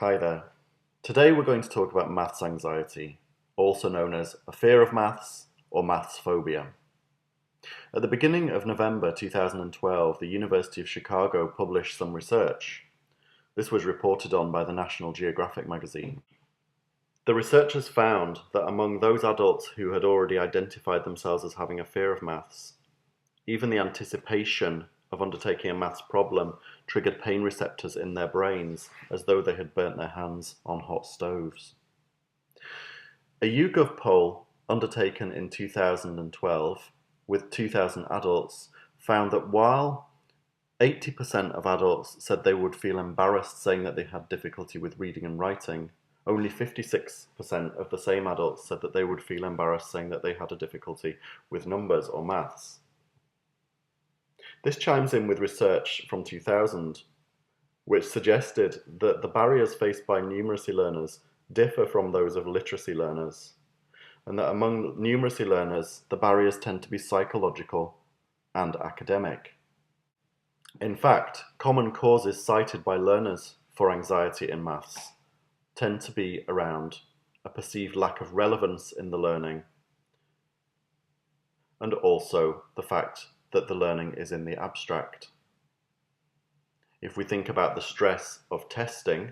Hi there. Today we're going to talk about maths anxiety, also known as a fear of maths or maths phobia. At the beginning of November 2012, the University of Chicago published some research. This was reported on by the National Geographic magazine. The researchers found that among those adults who had already identified themselves as having a fear of maths, even the anticipation of undertaking a maths problem triggered pain receptors in their brains as though they had burnt their hands on hot stoves. A YouGov poll undertaken in 2012 with 2,000 adults found that while 80% of adults said they would feel embarrassed saying that they had difficulty with reading and writing, only 56% of the same adults said that they would feel embarrassed saying that they had a difficulty with numbers or maths. This chimes in with research from 2000, which suggested that the barriers faced by numeracy learners differ from those of literacy learners, and that among numeracy learners, the barriers tend to be psychological and academic. In fact, common causes cited by learners for anxiety in maths tend to be around a perceived lack of relevance in the learning, and also the fact that the learning is in the abstract. If we think about the stress of testing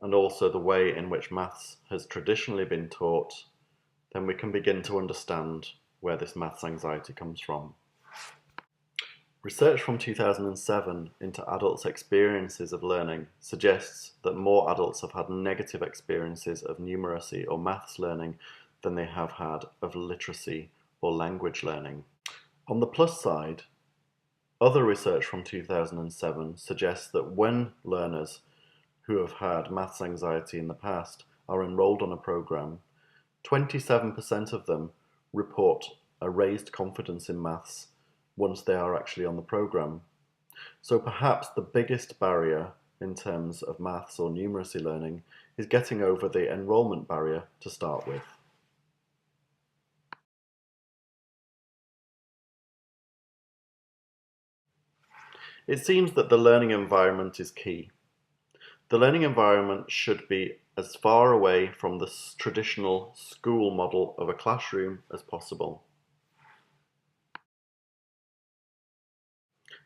and also the way in which maths has traditionally been taught, then we can begin to understand where this maths anxiety comes from. Research from 2007 into adults' experiences of learning suggests that more adults have had negative experiences of numeracy or maths learning than they have had of literacy or language learning. On the plus side, other research from 2007 suggests that when learners who have had maths anxiety in the past are enrolled on a program, 27% of them report a raised confidence in maths once they are actually on the program. So perhaps the biggest barrier in terms of maths or numeracy learning is getting over the enrollment barrier to start with. It seems that the learning environment is key. The learning environment should be as far away from the traditional school model of a classroom as possible.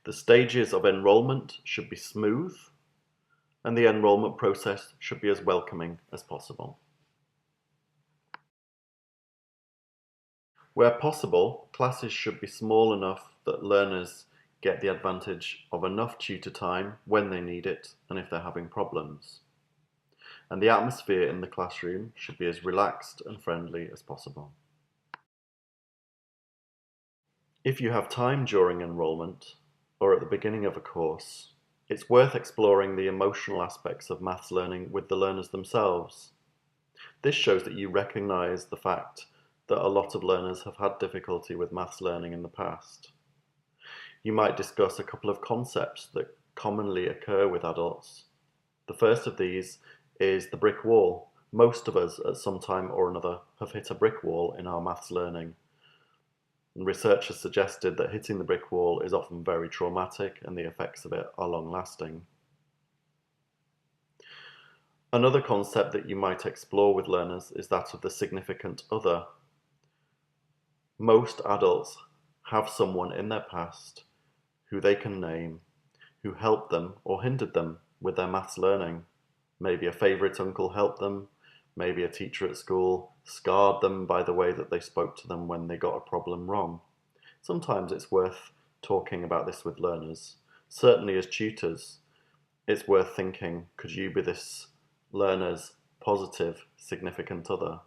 The stages of enrollment should be smooth, and the enrollment process should be as welcoming as possible. Where possible, classes should be small enough that learners get the advantage of enough tutor time when they need it and if they're having problems. And the atmosphere in the classroom should be as relaxed and friendly as possible. If you have time during enrollment or at the beginning of a course, it's worth exploring the emotional aspects of maths learning with the learners themselves. This shows that you recognise the fact that a lot of learners have had difficulty with maths learning in the past. You might discuss a couple of concepts that commonly occur with adults. The first of these is the brick wall. Most of us at some time or another have hit a brick wall in our maths learning. And research has suggested that hitting the brick wall is often very traumatic and the effects of it are long-lasting. Another concept that you might explore with learners is that of the significant other. Most adults have someone in their past who they can name, who helped them or hindered them with their maths learning. Maybe a favourite uncle helped them, maybe a teacher at school scarred them by the way that they spoke to them when they got a problem wrong. Sometimes it's worth talking about this with learners. Certainly as tutors, it's worth thinking, could you be this learner's positive significant other?